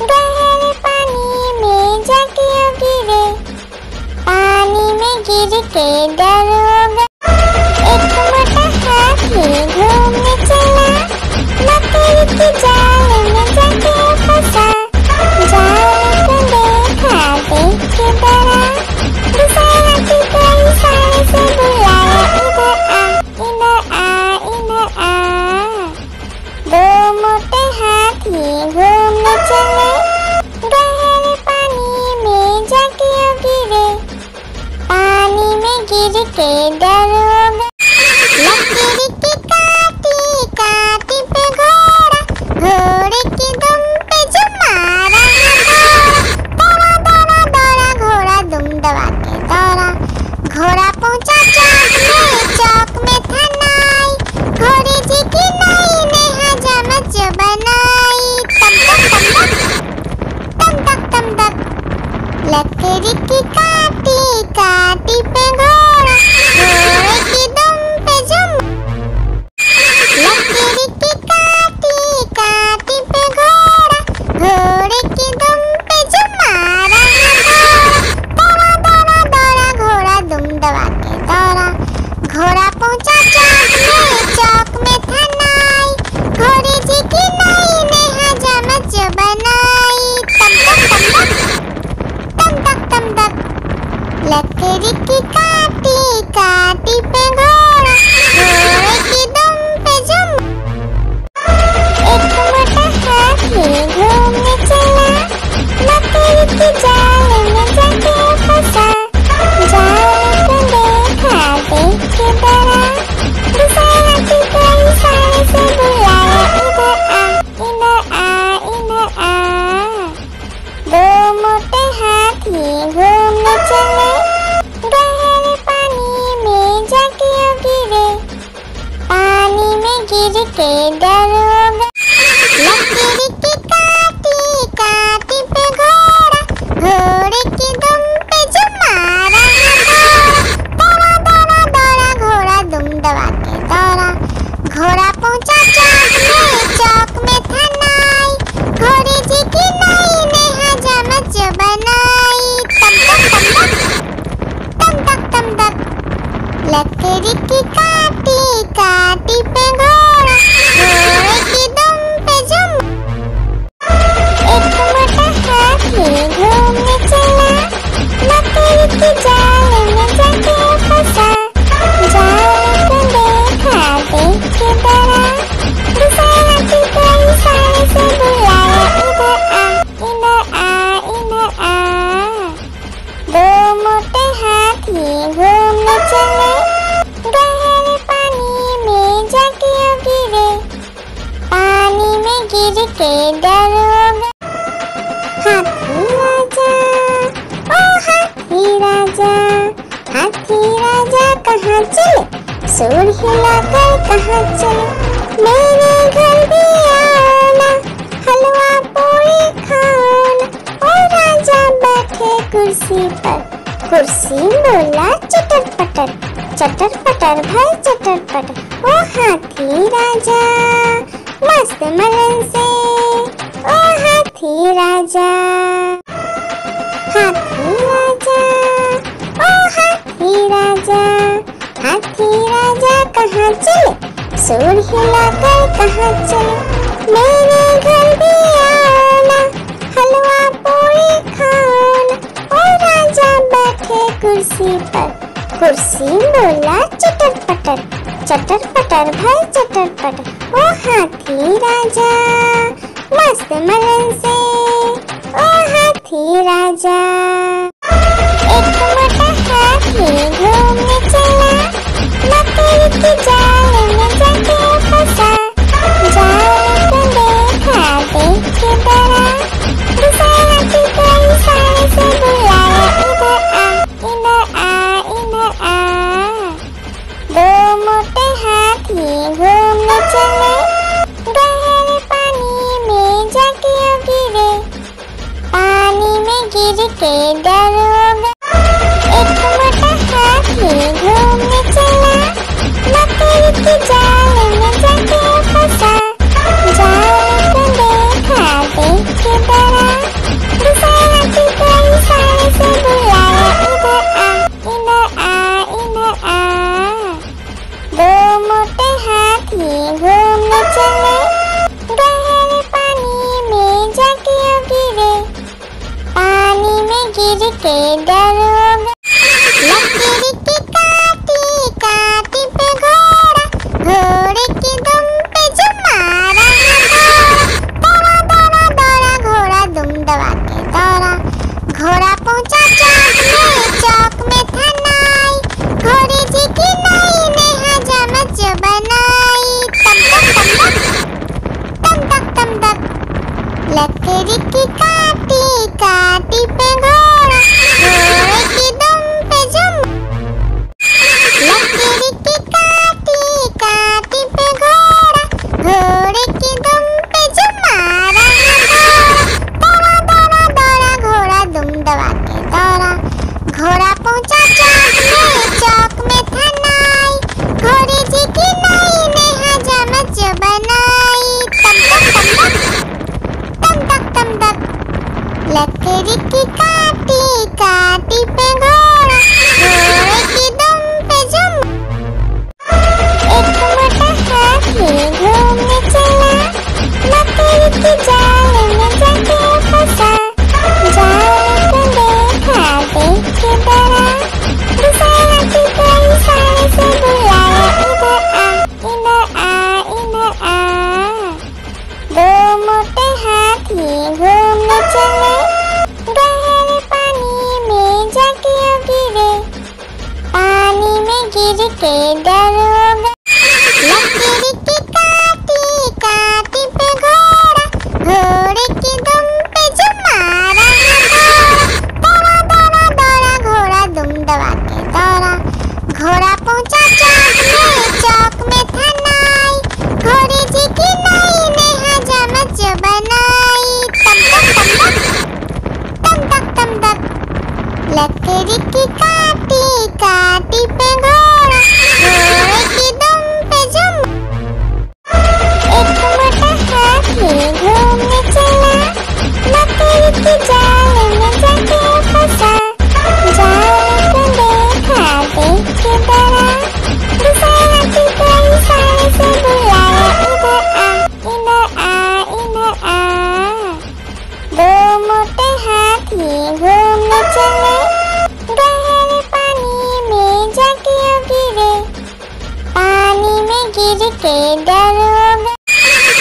गहरे पानी में जाके गिरे, पानी में गिर के डर हो गया। एक मोटा हाथी घूमने चला, मकड़ी के जाल में जाके फंसा, जाल को देखा देख के डरा, दूसरे हाथी को इशारे से बुलाया, इधर आ इधर आ। दो मोटे हाथी घूमने चले, गहरे पानी में जाके गिरे, पानी में गिर के डर हो गया। लकड़ी की काटी काटी पे घोड़ा, घोड़े की दुम पे जो मारा दौड़ा दौड़ा दौड़ा घोड़ा दुम दबा के दौड़ा, घोड़ा पहुंचा चौक में था नाई, घोड़े जी की नाई ने हजामत जो बनाई, तब सुर हिलाकर कहाँ चले, मेरे घर भी आना, हलवा पूरी खाना। ओ राजा बैठे कुर्सी पर, कुर्सी बोला चटर पटर, चटर पटर भाई चटर पटर। ओ हाथी राजा मस्त मलन से, ओ हाथी राजा, हाथी राजा, ओ हाथी राजा, हाथी राजा कहाँ चले, सुर हिलाकर कहाँ चले, मेरे घर भी आना, हलवा पूरी खाना। ओ राजा बैठे कुर्सी पर, कुर्सी बोला चटर पटर, चटर पटर भाई चटर पटर। ओ हाथी राजा मस्त मलन से, ओ हाथी राजा। एक मोटा हाथी घूमने चला, मकड़ी के जाल में जाके फंसा, जाल को देखा देख के डरा, दूसरा हाथी को इशारे से बुलाया, इधर आ इधर आ इधर आ। दो मोटे हाथी घूमने चले, गहरे पानी में जाके गिरे, पानी में गिर के डर हो गया। एक मोटा हाथी घूमने चला, मकड़ी के जाल में जाके फंसा, जाल को देखा देख के डरा, दूसरा हाथी को इशारे से बुलाया, इधर आ इधर आ। दो मोटे हाथी घूमने चले, गहरे पानी में जाके गिरे, पानी में गिर के डर हो गया। लकड़ी की काटी काटी पे घोड़ा, घोड़े की दुम पे जो मारा दौड़ा दौड़ा दौड़ा घोड़ा दुम दबा के दौड़ा। घोड़ा पहुंचा चौक में था नाई, घोड़े जी की नाई ने हजामत जो बनाई। तम तक तम तक, लकड़ी की काटी काटी पे घोड़ा, घोड़े की दुम पे जुम। लकड़ी की काटी काटी पे घोड़ा, घोड़े की दुम पे जुम मारा दौड़ा दौड़ा दौड़ा घोड़ा दुम दबा के दौड़ा। घोड़ा पहुंचा चौक में था नाई, घोड़े जी की नाई ने हजामत जो बनाई। तम तक लकड़ी की काटी काटी पे घोड़ा, घोड़े की दुम पे जुम। एक मोटा हाथी घूमने चला, मकड़ी के जाल में जाके फंसा, जाल को देखा देख के डरा, दूसरा हाथी को इशारे से बुलाया, इधर आ इधर आ। दो मोटे हाथी घूमने चले, गहरे पानी में जाके गिरे, पानी में गिर के डर हो गया। लकड़ी की काटी काटी पे घोड़ा, घोड़े की दुम पे जो मारा दौड़ा दौड़ा दौड़ा घोड़ा दुम दबा के दौड़ा। घोड़ा पहुंचा चौक में था नाई, घोड़े जी की नाई ने हजामत जो बनाई। तम तक लकड़ी की काटी काटी पे घोड़ा, घोड़े की दुम पे जुम। एक मोटा हाथी घूमने चला, मकड़ी के जाल में जाके फंसा, जाल को देखा देख के डरा, दूसरा हाथी को इशारे से बुलाया, इधर आ इधर आ। दो मोटे हाथी घूमने चले, गहरे पानी में जाके गिरे, पानी में गिर के डर हो गया।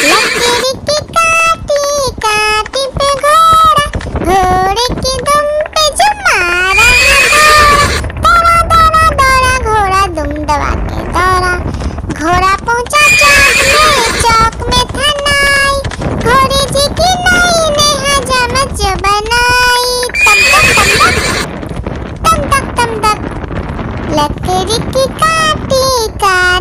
लकड़ी की काटी काटी पे घोड़ा, घोड़े की दुम पे जो मारा दौड़ा दौड़ा दौड़ा घोड़ा दुम दबा के दौड़ा। घोड़ा पहुंचा चौक में था नाई, घोड़े जी की नाई ने हजामत जो बनाई। तम तक लकड़ी की काटी काटी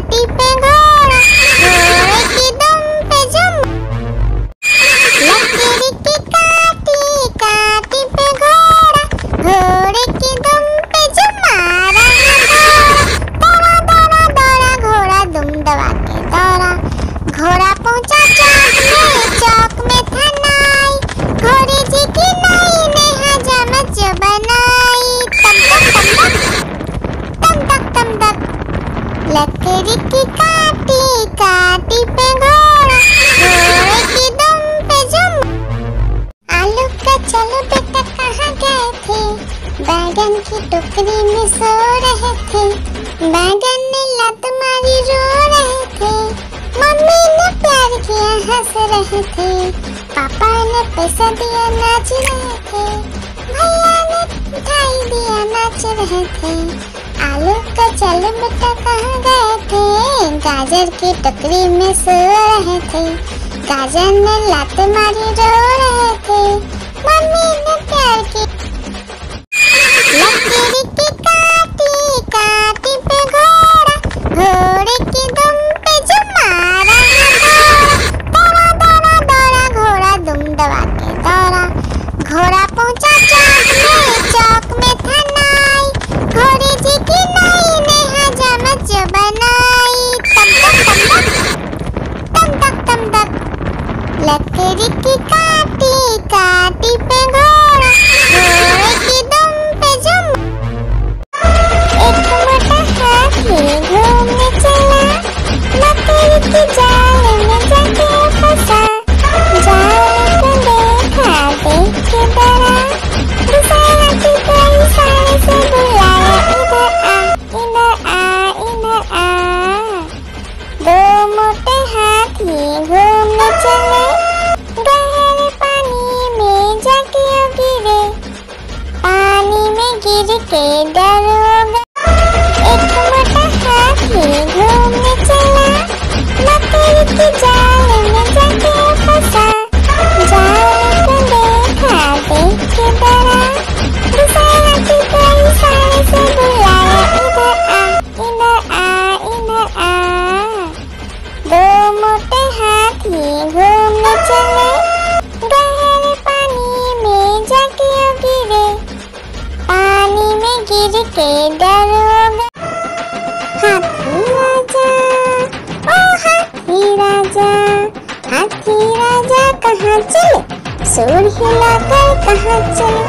टकरी में सो रहे थे, बैगन ने लत मारी रो रहे थे, मम्मी ने प्यार किया हंस रहे थे, पापा ने पैसा दिया नाच रहे थे, भैया ने मिठाई दिया नाच रहे थे, आलू का चल बेटा कहाँ गए थे, गाजर की टकरी में सो रहे थे, गाजर ने लात मारी रो रहे थे, मम्मी ने प्यार की लकड़ी की काटी काटी पे घोड़ा, घोड़े की दुम पे जो मारा दौड़ा दौड़ा दौड़ा घोड़ा दुम दबा के दौड़ा, घोड़ा पहुंचा चौक में था नाई, घोड़े जी की नाई ने हजामत जो बनाई, तम तक तम तक लकड़ी की काटी काटी पे घोड़ा, घोड़े की दुम पे जो एक मोटा हाथी घूमने चला, लकड़ी की जाल में जाके फंसा, जाल को देखा देख के डरा, दूसरा हाथी को इशारे से बुलाया, इधर आ इधर आ, दो मोटे हाथी घूमने चले, गहरे पानी में जाके गिरे, पानी में गिर के डर हो गया, एक मोटा हाथी घूमने चला, लकड़ी की जाल में जाके फंसा, जाल को देखा देख के डरा, दूसरा हाथी को इशारे से बुलाया, इधर आ इधर आ, दो मोटे हाथी घूमने चले, गहरे पानी में जाके गिरे, पानी में गिर के डर हो गया, हाथी राजा ओ हाथी राजा, हाथी राजा कहाँ चले, सूर हिलाकर कहाँ चले,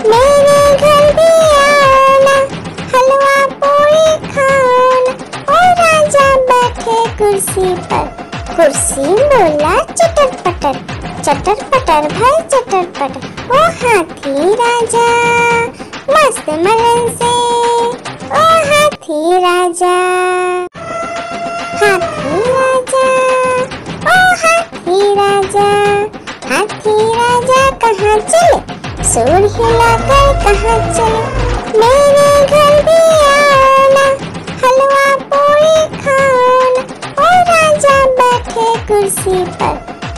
मेरे घर भी आना, हलवा पूरी खाना, ओ राजा बैठे कुर्सी पर, कुर्सी बोला चटर पटर भाई चटर पटर, ओ हाथी राजा मस्त मलन से, ओ हाथी राजा, हाथी राजा ओ हाथी राजा, हाथी राजा कहाँ चले, सूर हिलाकर कहाँ चले, मेरे घर भी आना, हलवा पूरी खाना, ओ राजा बैठे कुर्सी पर,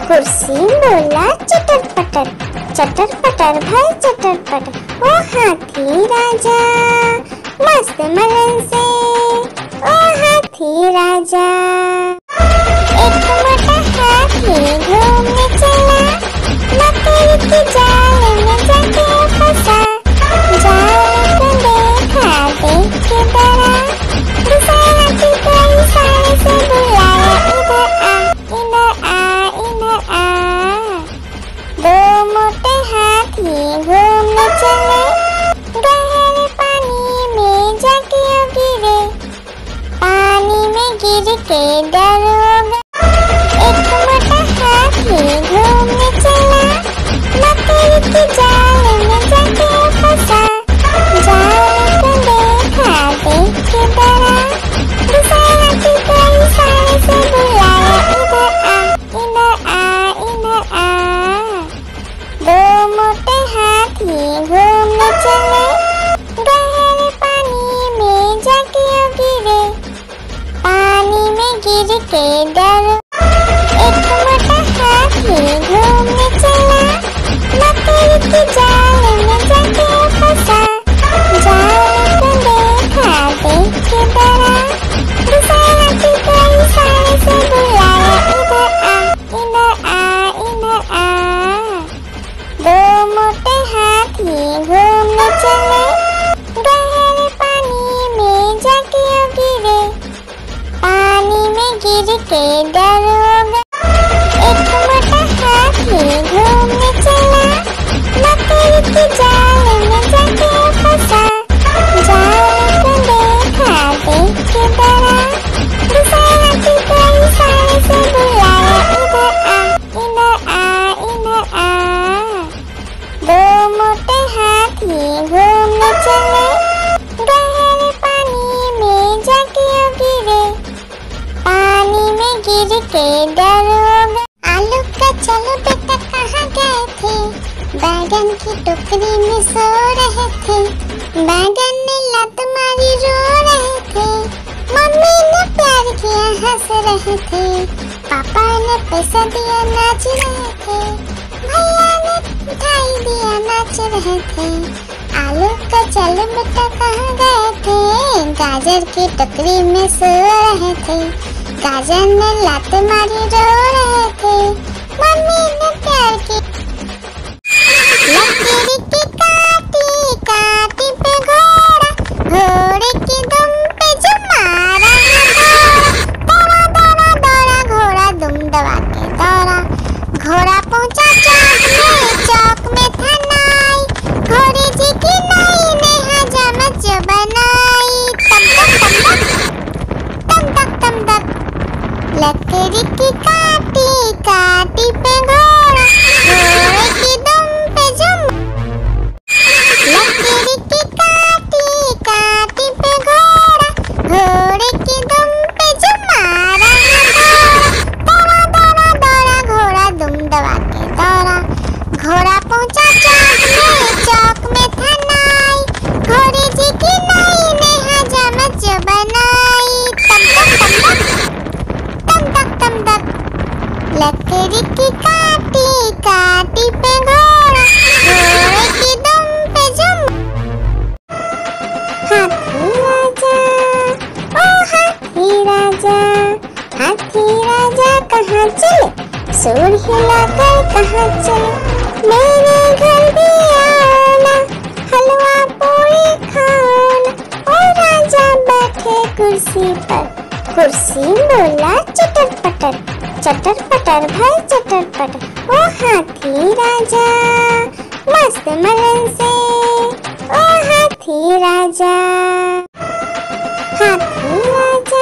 कुर्सी बोला चटर पटर भाई चटर पटर, ओ हाथी राजा मस्त मलन से, ओ हाथी राजा, एक मोटा हाथी घूमने चला, लकड़ी की जाल में जाके फंसा, जाल को देखा देख के डरा, दूसरा हाथी को इशारे से बुलाया, इधर आ, दो मोटे हाथी घूमने चले, गहरे पानी में जाके गिरे, पानी में गिर के डर हो गया, एक मोटा हाथी घूमने चला, लकड़ी की जाल में जाके फंसा, जाल को देखा देख के डरा, दूसरा हाथी को इशारे से बुलाया, इधर आ, दो मोटे हाथी घूमने चले, गहरे पानी में जाके गिरे, पानी में गिर के डर, एक मोटा हाथी घूमने चला, लकड़ी की जाल में जाके फंसा, जाल को देखा देख के डरा, दूसरा हाथी को इशारे से बुलाया, इधर आ, दो मोटे हाथी घूमने चले, गहरे पानी में जाके गिरे, पानी में गिर के के डरोगे। आलू का चलो बेटा कहाँ गए थे, बैगन की टोकरी में सो रहे थे। बैगन ने लात मारी रो रहे थे, मम्मी ने प्यार किया हंस रहे थे, पापा ने पैसा दिया नाच रहे थे, भैया ने मिठाई दिया नाच रहे थे। आलू का चलो बेटा कहाँ गए थे, गाजर की टोकरी में सो रहे थे। गाजर ने लात मारी रो रहे थे, मम्मी ने प्यार की। लकड़ी की काटी काटी पे घोड़ा, घोड़े की दुम पे जो मारा दौड़ा दौड़ा दौड़ा घोड़ा दुम दबा के दौड़ा। घोड़ा पहुंचा चौक में था नाई, घोड़े जी की नाई ने हजामत जो बनाई। तम तक तम तक लकड़ी की काटी काटी पे घोड़ा, घोड़े की दुम पे जुम। लकड़ी की काटी काटी पे घोड़ा, घोड़े की दुम पे जुम मारा दौड़ा दौड़ा दौड़ा घोड़ा दुम दबा के दौड़ा। घोड़ा पहुंचा चौक में था नाई, घोड़े जी की नाई ने हजामत जो बनाई। तम तक लकड़ी की काटी काटी पे घोड़ा, घोड़े की दुम पे जुम। हाथी राजा ओ हाथी राजा, हाथी राजा कहाँ चले, सूर हिलाकर कहाँ चले। मेरे घर भी आना, हलवा पूरी खाना। ओ राजा बैठे कुर्सी पर, कुर्सी बोला चटर पटर, चटर पटर भाई चटर पटर। ओ हाथी राजा मस्त मलन से, ओ हाथी राजा। हाथी राजा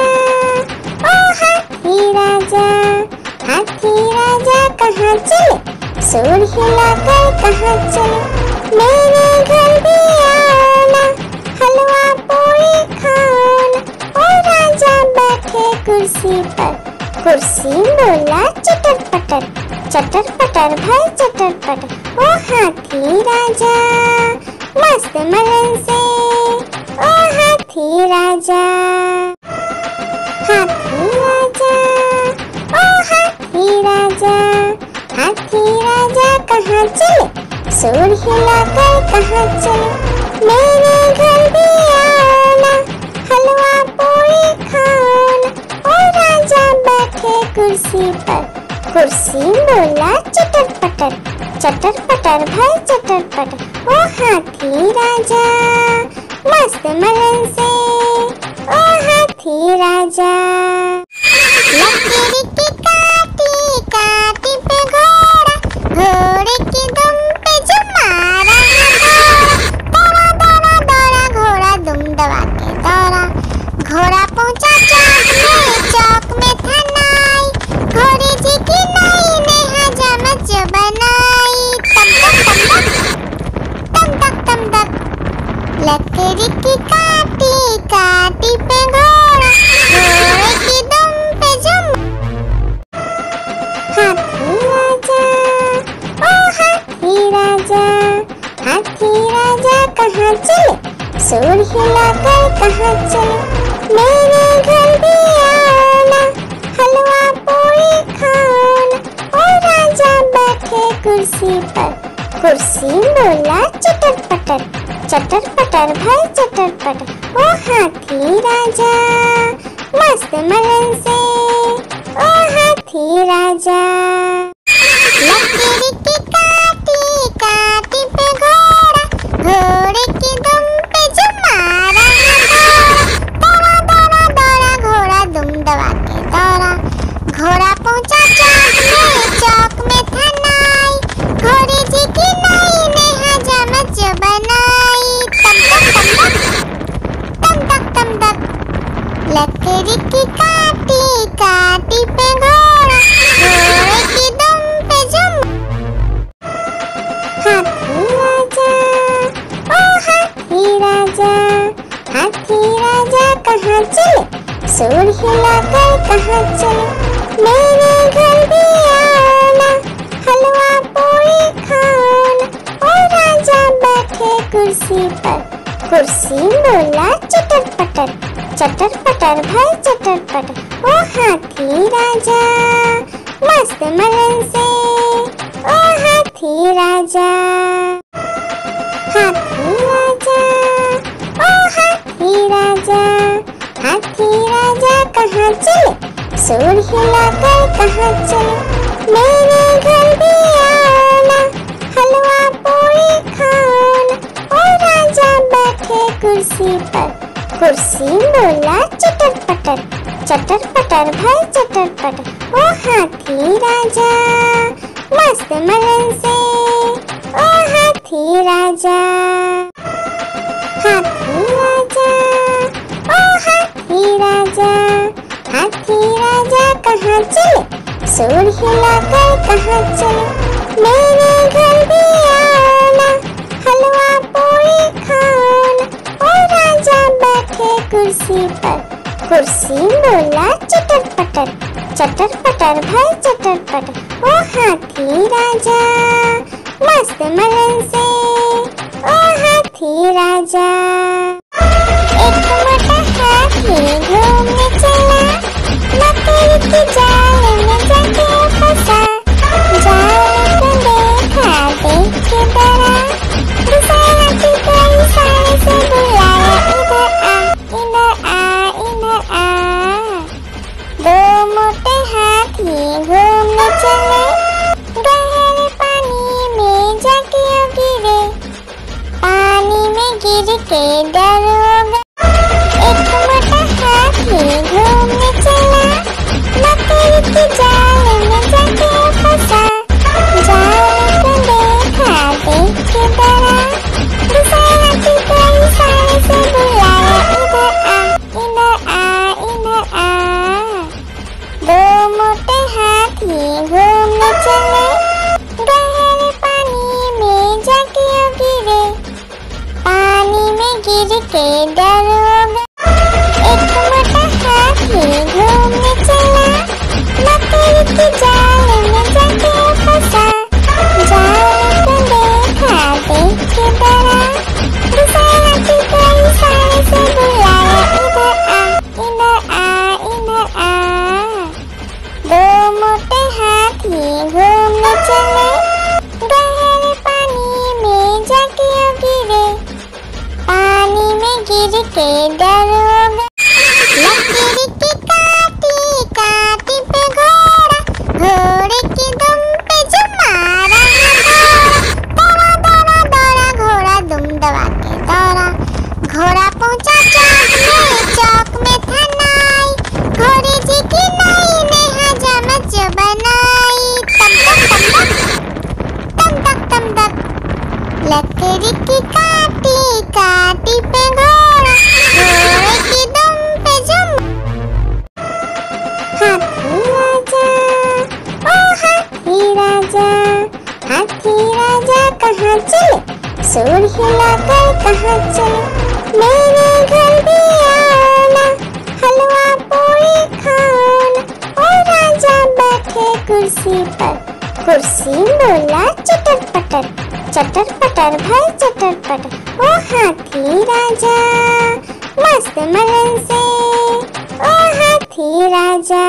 ओ हाथी राजा, हाथी राजा कहाँ चले, सूर हिलाकर कहाँ चले। मेरे घर भी आना, हलवा पूरी खाना। ओ राजा बैठे कुर्सी पर, कुर्सी बोला चटर पटर भाई चटर पटर। ओ हाथी राजा मस्त मलन से, ओ हाथी राजा। हाथी राजा ओ हाथी राजा, हाथी राजा कहाँ चले, सूर हिलाकर कहाँ चले। मेरे घर भी आना, हलवा पूरी खाना। ओ राजा बैठे कुर्सी पर, कुर्सी बोला चटर पटर भाई चटर पटर। ओ हाथी राजा मस्त मलन से, ओ हाथी राजा। लकड़ी की काटी काटी पे घोड़ा, घोड़े की दुम पे जो मारा दौड़ा दौड़ा दौड़ा घोड़ा दुम दबा के दौड़ा। घोड़ा पहुंचा चौक में था नाई, घोड़े जी की नाई ने हजामत जो बनाई। तम तक लकड़ी की काटी काटी पे घोड़ा, घोड़े की दुम पे जुम। हाथी राजा ओ हाथी राजा, हाथी राजा कहाँ चले, सूर हिलाकर कहाँ चले। मेरे घर भी आना, हलवा पूरी खाना। ओ राजा बैठे कुर्सी पर, कुर्सी बोला चटर पटर भाई चटर पटर। ओ हाथी राजा मस्त मलन से, ओ हाथी राजा। लकड़ी की काटी काटी पे घोड़ा, घोड़े की दुम पे जो मारा दौड़ा दौड़ा दौड़ा घोड़ा दुम दबा के दौड़ा। घोड़ा पहुंचा चौक में था नाई, घोड़े जी की नाई ने हजामत जो बनाई। तम तक लकड़ी की काटी काटी पे घोड़ा, घोड़े की दुम पे जुम। हाथी राजा ओ हाथी राजा, हाथी राजा कहाँ चले, सूर हिलाकर कहाँ चले। मेरे घर भी आना, हलवा पूरी खाना। ओ राजा बैठे कुर्सी पर, कुर्सी बोला चटर पटर, चटर पटर भाई चटर पटर। ओ हाथी राजा मस्त मलन से, ओ हाथी राजा, हाथी राजा, ओ हाथी राजा, हाथी राजा कहाँ चले, सूर हिलाकर कहाँ चले। मेरे घर भी आना, हलवा पूरी खाना। ओ राजा बैठे कुर्सी पर, कुर्सी बोला चटर पटर, चटर पटर भाई चटर पटर। ओ हाथी राजा मस्त मलन से, ओ हाथी राजा, हाथी राजा, ओ हाथी राजा, हाथी राजा कहाँ चले, सूर हिलाकर कहाँ चले। मेरे घर भी आना, हलवा पूरी खाना। ओ राजा बैठे कुर्सी पर, कुर्सी बोला चटर पटर, चटर पटर भाई चटर पटर। ओ हाथी राजा मस्त मलन से, ओ हाथी राजा। एक मोटा हाथी घूमने चला, मकड़ी के जाल में जाके फंसा। जाल को देखा देख के डरा, दूसरा हाथी को इशारे से बुलाया, इधर आ, इधर आ, इधर आ। दो मोटे हाथी घूमने चले, गहरे पानी में जाके गिरे, पानी में गिर के डर हो गया। एक मोटा हाथी घूमने चला, मकड़ी के जाल में जाके फंसा। जाल को देखा देख के डरा, दूसरा हाथी को इशारे से बुलाया, इधर आ, इधर आ, इधर आ। दो मोटे हाथी घूमने चले, गहरे पानी में जाके गिरे, पानी में गिर के डर हो गया। एक मोटा हाथी घूमने चला, मकड़ी के जाल में जाके फंसा। जाल को देखा देख के डरा, दूसरा हाथी को इशारे से बुलाया, इधर आ, इधर आ, इधर आ। दो मोटे हाथी घूमने चले, गहरे पानी में जाके गिरे, पानी में गिर के डर हो गया। लकड़ी की काटी काटी पे घोड़ा, घोड़े की दुम पे जो मारा दौड़ा दौड़ा दौड़ा घोड़ा दुम दबा के दौड़ा। घोड़ा पहुंचा चौक में था नाई, घोड़े जी की नाई ने हजामत जो बनाई। तम तक तम तक, लकड़ी की काटी काटी पे घोड़ा, घोड़े की दुम पे जो। हाथी राजा, ओ हाथी राजा, हाथी राजा कहाँ चले, सूर हिलाकर कहाँ चले। मेरे घर भी आना, हलवा पूरी खाना। ओ राजा बैठे कुर्सी पर, कुर्सी बोला चटर पटर, चटर पटर भाई चटर पटर। ओ हाथी राजा मस्त मलन से, ओ हाथी राजा।